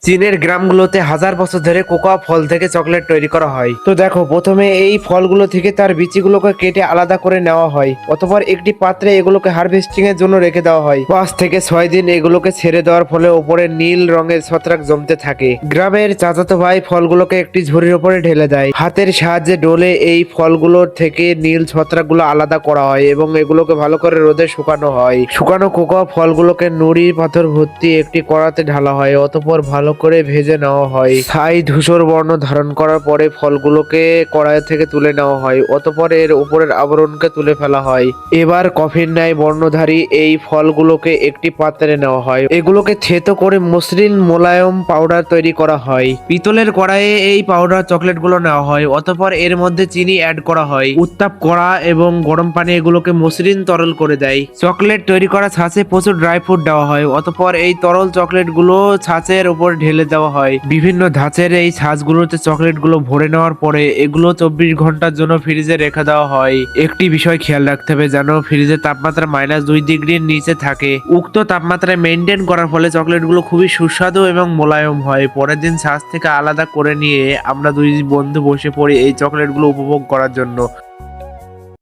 চীনের গ্রামগুলোতে হাজার বছর ধরে কোকোয়া ফল থেকে চকলেট তৈরি করা হয়। তো দেখো, প্রথমে এই ফলগুলো থেকে তার বিচিগুলোকে কেটে আলাদা করে নেওয়া হয়। অতঃপর একটি পাত্রে এগুলোকে হারভেস্টিং এর জন্য রেখে দেওয়া হয়। 5 থেকে 6 দিন এগুলোকে ছেড়ে দেওয়ার ফলে উপরে নীল রঙের ছত্রাক জমতে থাকে। গ্রামের চাচাতো ভাই ফলগুলোকে একটি ঝুড়ির উপরে ঢেলে দেয়। হাতের সাহায্যে ডলে এই ফলগুলোর থেকে নীল ছত্রাকগুলো আলাদা করা হয় এবং এগুলোকে ভালো করে রোদে শুকানো হয়। শুকানো কোকোয়া ফলগুলোকে নুড়ি পাথর ভর্তি একটি কড়াতে ঢালা হয়। অতঃপর ভালো করে ভেজে নেওয়া হয়। ছাই ধূসর বর্ণ ধারণ করার পরে ফলগুলোকে কড়াই থেকে তুলে নেওয়া হয়। অতঃপর এর উপরের আবরণকে তুলে ফেলা হয়। এবার কফির ন্যায় বর্ণধারী এই ফলগুলোকে একটি পাত্রে নেওয়া হয়। এগুলোকে থেতো করে মসৃণ মোলায়েম পাউডার তৈরি করা হয়। পিতলের কড়াইয়ে এই পাউডার চকলেটগুলো নেওয়া হয়। অতঃপর এর মধ্যে চিনি অ্যাড করা হয়। উত্তাপ করা এবং গরম পানি এগুলোকে মসৃণ তরল করে দেয়। চকলেট তৈরি করা ছাঁচে প্রচুর ড্রাই ফ্রুট দেওয়া হয়। অতঃপর এই তরল চকলেটগুলো ছাঁচের উপর ঢেলে দেওয়া হয়। বিভিন্ন ধাঁচের এই ছাঁচগুলোতে চকলেটগুলো ভরে নেওয়ার পরে এগুলো 24 ঘন্টার জন্য ফ্রিজে রেখে দেওয়া হয়। একটি বিষয় খেয়াল রাখতে হবে, যেন ফ্রিজের তাপমাত্রা -2 ডিগ্রির নিচে থাকে। উক্ত তাপমাত্রায় মেনটেন করার ফলে চকলেটগুলো খুবই সুস্বাদু এবং মোলায়েম হয়। পরের দিন ছাঁচ থেকে আলাদা করে নিয়ে আমরা দুই বন্ধু বসে পড়ি এই চকলেটগুলো উপভোগ করার জন্য।